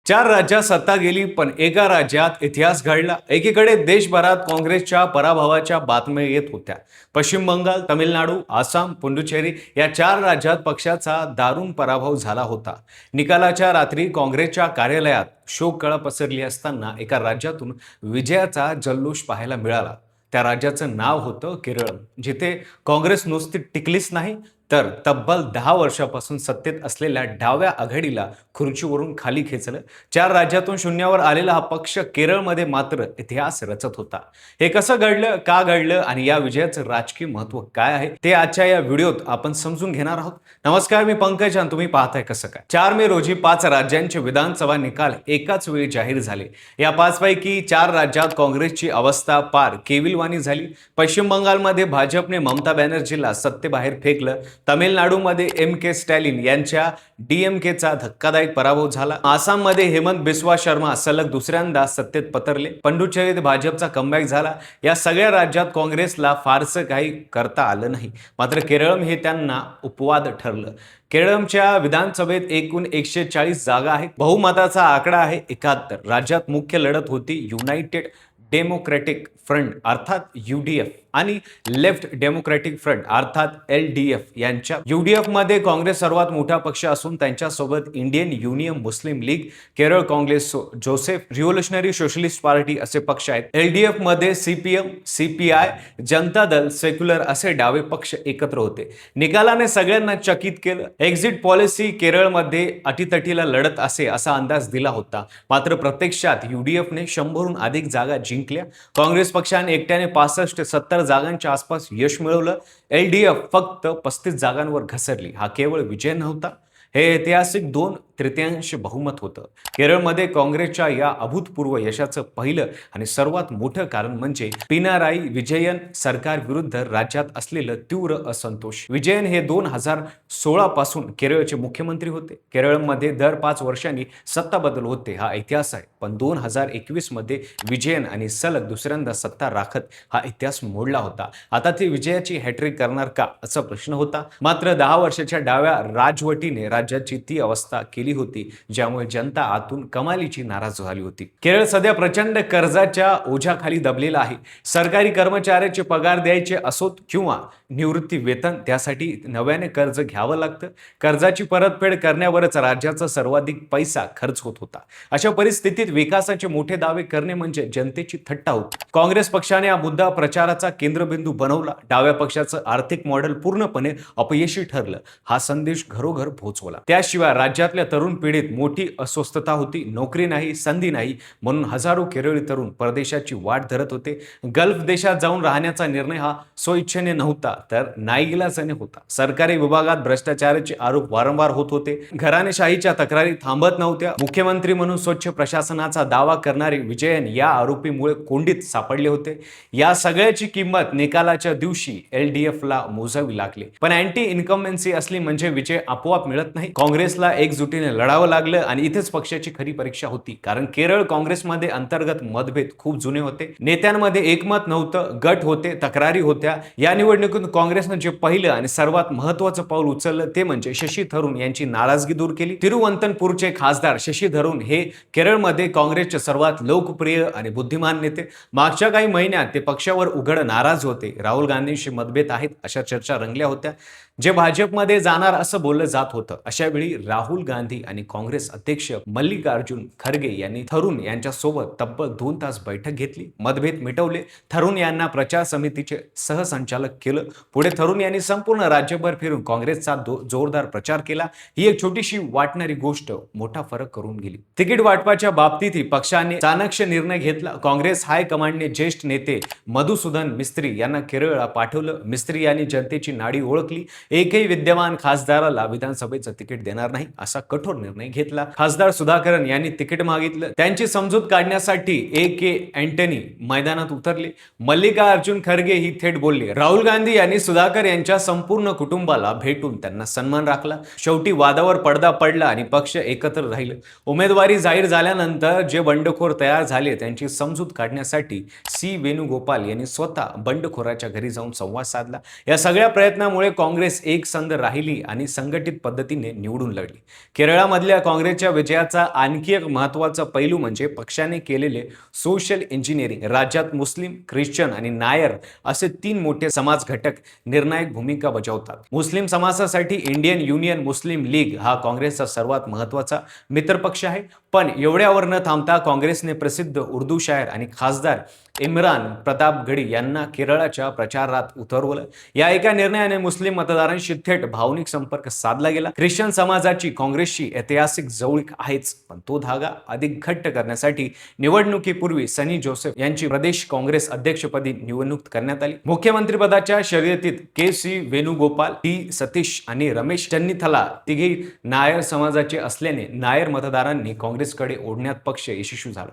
चार राज्यात सत्ता गेली, पण एका राज्यात इतिहास घडला. एकीकडे देशभरात काँग्रेसच्या पराभवाच्या बातम्या येत होत्या. पश्चिम बंगाल, तामिळनाडू, आसाम, पुडुचेरी या चार राज्यात पक्षाचा दारुण पराभव झाला होता. निकालाच्या रात्री काँग्रेसच्या कार्यालयात शोककळा पसरली असताना एका राज्यातून विजयाचा जल्लोष पाहायला मिळाला. त्या राज्याचं नाव होतं केरळ, जिथे काँग्रेस नुसती टिकलीच नाही, तर तब्बल 10 वर्षापासून सत्तेत असलेल्या डाव्या आघाडीला खुर्चीवरून खाली खेचलं. चार राज्यातून शून्यावर आलेला हा पक्ष केरळमध्ये मात्र इतिहास रचत होता. हे कसं घडलं, का घडलं आणि या विजयाचं राजकीय महत्त्व काय आहे, ते आजच्या या व्हिडिओत आपण समजून घेणार आहोत. नमस्कार, मी पंकज आणि तुम्ही पाहताय कसं काय. 4 मे रोजी 5 राज्यांचे विधानसभा निकाल एकाच वेळी जाहीर झाले. या 5 पैकी 4 राज्यात काँग्रेसची अवस्था पार केविलवाणी झाली. पश्चिम बंगालमध्ये भाजपने ममता बॅनर्जीला सत्तेबाहेर फेकलं. तामिळनाडूमध्ये के स्टॅलिन यांच्या DMKचा धक्कादायक पराभव झाला. आसाममध्ये हेमंत बिस्वा शर्मा सलग दुसऱ्यांदा सत्तेत पतरले. पुडुचेरीत भाजपचा कमबॅक झाला. या सगळ्या राज्यात काँग्रेसला फारसं काही करता आलं नाही. मात्र केरळम हे त्यांना उपवाद ठरलं. केरळमच्या विधानसभेत एकूण 140 जागा आहेत. बहुमताचा आकडा आहे 71. राज्यात मुख्य लढत होती युनायटेड डेमोक्रॅटिक फ्रंट अर्थात UDF आणि लेफ्ट डेमोक्रॅटिक फ्रंट अर्थात LDF यांच्या. UDF मध्ये काँग्रेस सर्वात मोठा पक्ष असून त्यांच्यासोबत Indian Union Muslim League, Kerala Congress, Joseph Revolutionary Socialist Party असे पक्ष आहेत. LDF मध्ये CPM, CPI, Janata Dal, secular असे डावे पक्ष एकत्र होते. निकालाने सगळ्यांना चकित केलं. एक्झिट पॉलिसी केरळमध्ये अटीतटीला लढत असा अंदाज दिला होता. मात्र प्रत्यक्षात UDFने 100हून अधिक जागा जिंकल्या. काँग्रेस पक्षाने एकट्याने 65-70 जागांच्या आसपास यश मिळवलं. LDF फक्त 35 जागांवर घसरली. हा केवळ विजय नव्हता, हे ऐतिहासिक 2/3 बहुमत होतं. केरळमध्ये काँग्रेसच्या या अभूतपूर्व यशाचं पहिलं आणि सर्वात मोठं कारण म्हणजे पिनाराई विजयन सरकार विरुद्ध राज्यात असलेलं तीव्र असंतोष. विजयन हे 2016 पासून केरळचे मुख्यमंत्री होते. केरळमध्ये दर 5 वर्षांनी सत्ता बदल होते, हा इतिहास आहे. पण 2021 मध्ये विजयन आणि सलग दुसऱ्यांदा सत्ता राखत हा इतिहास मोडला होता. आता ते विजयाची हॅट्रिक करणार का, असा प्रश्न होता. मात्र 10 वर्षाच्या डाव्या राजवटीने राज्याची ती अवस्था केली होती ज्यामुळे जनता आतून कमालीची नाराज झाली होती. केरळ सध्या प्रचंड कर्जाच्या ओझ्याखाली दबलेला आहे. सरकारी कर्मचाऱ्याचे पगार द्यायचे असोत किंवा निवृत्ती वेतन, त्यासाठी नव्याने कर्ज घ्यावं लागतं. कर्जाची परतफेड करण्यावरच राज्याचा सर्वाधिक पैसा खर्च होत होता. अशा परिस्थितीत विकासाचे मोठे दावे करणे म्हणजे जनतेची थट्टा होती. काँग्रेस पक्षाने हा मुद्दा प्रचाराचा केंद्रबिंदू बनवला. डाव्या पक्षाचं आर्थिक मॉडेल पूर्णपणे अपयशी ठरलं, हा संदेश घरोघर पोहोचवला. त्याशिवाय राज्यातल्या तरुण पिढीत मोठी अस्वस्थता होती. नोकरी नाही, संधी नाही, म्हणून हजारो केरळी तरुण परदेशाची वाट धरत होते. गल्फ देशात जाऊन राहण्याचा निर्णय हा स्वइच्छेने नव्हता, तर नाईलाजाने होता. सरकारी विभागात भ्रष्टाचाराचे आरोप वारंवार होत होते. घराणेशाहीच्या तक्रारी थांबत नव्हत्या. मुख्यमंत्री म्हणून स्वच्छ प्रशासनाचा दावा करणारे विजयन या आरोपीमुळे कोंडीत सापडले होते. या सगळ्याची किंमत निकालाच्या दिवशी LDFला मोजावी लागली. पण अँटी इन्कम्बन्सी असली म्हणजे विजय आपोआप मिळत नाही. काँग्रेसला एकजुटीने लढावं लागलं आणि इथेच पक्षाची खरी परीक्षा होती. कारण केरळ काँग्रेसमध्ये अंतर्गत मतभेद खूप जुने होते. नेत्यांमध्ये एकमत नव्हतं, गट होते, तक्रारी होत्या. या निवडणुकीत काँग्रेसनं जे पहिलं आणि सर्वात महत्त्वाचं पाऊल उचललं ते म्हणजे शशी थरूर यांची नाराजगी दूर केली. तिरुवनंतपूरचे खासदार शशी थरूर हे केरळमध्ये काँग्रेसचे सर्वात लोकप्रिय आणि बुद्धिमान नेते. मागच्या काही महिन्यात ते पक्षावर उघड नाराज होते. राहुल गांधींशी मतभेद आहेत अशा चर्चा रंगल्या होत्या, जे भाजपमध्ये जाणार असं बोललं जात होतं. अशा वेळी राहुल गांधी आणि काँग्रेस अध्यक्ष मल्लिकार्जुन खरगे यांनी थरूर यांच्यासोबत तब्बल 2 तास बैठक घेतली. मतभेद मिटवले. थरूर यांना प्रचार समितीचे सहसंचालक केलं. पुढे थरूर यांनी संपूर्ण राज्यभर फिरून काँग्रेसचा जोरदार प्रचार केला. ही एक छोटीशी वाटणारी गोष्ट मोठा फरक करून गेली. तिकीट वाटपाच्या बाबतीतही पक्षाने चाणक्य निर्णय घेतला. काँग्रेस हायकमांडने ज्येष्ठ नेते मधुसूदन मिस्त्री यांना केरळला पाठवलं. मिस्त्री यांनी जनतेची नाडी ओळखली. एकही विद्यमान खासदाराला विधानसभेचं तिकीट देणार नाही असा कठोर निर्णय घेतला. खासदार सुधाकरन यांनी तिकीट मागितलं. त्यांची समजूत काढण्यासाठी AK अँटनी मैदानात उतरले. मल्लिकार्जुन खरगे ही थेट बोलले. राहुल गांधी यांनी सुधाकर यांच्या संपूर्ण कुटुंबाला भेटून त्यांना सन्मान राखला. शेवटी वादावर पडदा पडला आणि पक्ष एकत्र राहिले. उमेदवारी जाहीर झाल्यानंतर जे बंडखोर तयार झाले त्यांची समजूत काढण्यासाठी C वेणुगोपाल यांनी स्वतः बंडखोराच्या घरी जाऊन संवाद साधला. या सगळ्या प्रयत्नामुळे काँग्रेस एकसंध राहिली आणि संघटित पद्धतीने निवडून लढली. केरळ केरळमधल्या काँग्रेसच्या विजयाचा आणखी एक महत्त्वाचा पैलू म्हणजे पक्षाने केलेले सोशल इंजिनिअरिंग. राज्यात मुस्लिम, ख्रिश्चन आणि नायर असे 3 मोठे समाज घटक निर्णायक भूमिका बजावतात. मुस्लिम समाजासाठी इंडियन युनियन मुस्लिम लीग हा काँग्रेसचा सर्वात महत्त्वाचा मित्रपक्ष आहे. पण एवढ्यावर न थांबता काँग्रेसने प्रसिद्ध उर्दू शायर आणि खासदार इम्रान प्रतापगडी यांना केरळच्या प्रचारात उतरवलं. या एका निर्णयाने मुस्लिम मतदारांशी थेट भावनिक संपर्क साधला गेला. ख्रिश्चन समाजाची काँग्रेसची ऐतिहासिक जवळीक आहेच, पण तो धागा अधिक घट्ट करण्यासाठी निवडणुकीपूर्वी सनी जोसेफ यांची प्रदेश काँग्रेस अध्यक्षपदी निवडणूक करण्यात आली. मुख्यमंत्रीपदाच्या शर्यतीत के.सी. वेणुगोपाल, टी. सतीश आणि रमेश चन्नीथला तिघेही नायर समाजाचे असल्याने नायर मतदारांनी काँग्रेसकडे ओढण्यात पक्ष यशस्वी झाला.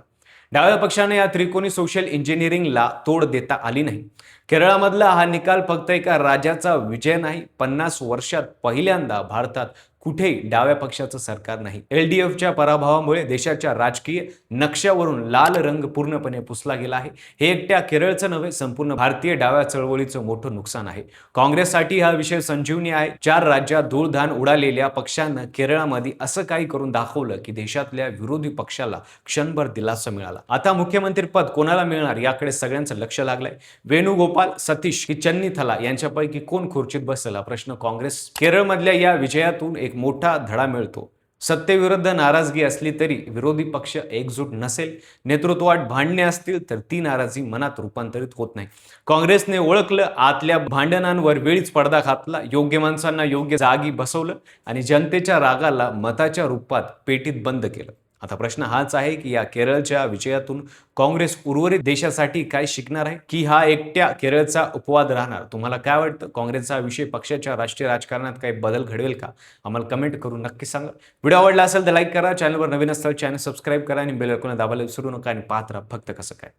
डाव्या पक्षाने या त्रिकोणी सोशल इंजिनिअरिंगला तोड देता आली नाही. केरळमधला हा निकाल फक्त एका राजाचा विजय नाही, 50 वर्षात पहिल्यांदा भारतात कुठेही डाव्या पक्षाचं सरकार नाही. LDFच्या पराभवामुळे देशाच्या राजकीय नक्षावरून लाल रंग पूर्णपणे पुसला गेला आहे. हे एकट्या केरळचं नव्हे, संपूर्ण भारतीय डाव्या चळवळीचं मोठं नुकसान आहे. काँग्रेससाठी हा विषय संजीवनी आहे. 4 राज्यात धूळधाण उडालेल्या पक्षानं केरळमध्ये असं काही करून दाखवलं की देशातल्या विरोधी पक्षाला क्षणभर दिलासा मिळाला. आता मुख्यमंत्रीपद कोणाला मिळणार याकडे सगळ्यांचं लक्ष लागलंय. वेणुगोपाल, सतीश की चन्नीथला यांच्यापैकी कोण खुर्चीत बसेल हा प्रश्न काँग्रेस केरळमधल्या या विजयातून एक मोठा धडा मिळतो. सत्तेविरुद्ध नाराजगी असली तरी विरोधी पक्ष एकजूट नसेल, नेतृत्वात भांडणे असतील तर ती नाराजी मनात रूपांतरित होत नाही. काँग्रेसने ओळखलं, आतल्या भांडणांवर वेळीच पडदा घातला, योग्य माणसांना योग्य जागी बसवलं आणि जनतेच्या रागाला मताच्या रूपात पेटीत बंद केलं. आता प्रश्न हाच आहे की या केरळच्या विजयातून काँग्रेस उर्वरित देशासाठी काय शिकणार आहे, की हा एकट्या केरळचा अपवाद राहणार? तुम्हाला काय वाटतं? काँग्रेसचा विषय पक्षाच्या राष्ट्रीय राजकारणात काही बदल घडवेल का? आम्हाला कमेंट करून नक्की सांगा. व्हिडिओ आवडला असेल तर लाईक करा, चॅनलवर नवीन असेल चॅनल सबस्क्राईब करा आणि बेल आयकॉन दाबायला विसरू नका आणि पाहत राहा फक्त कसं काय.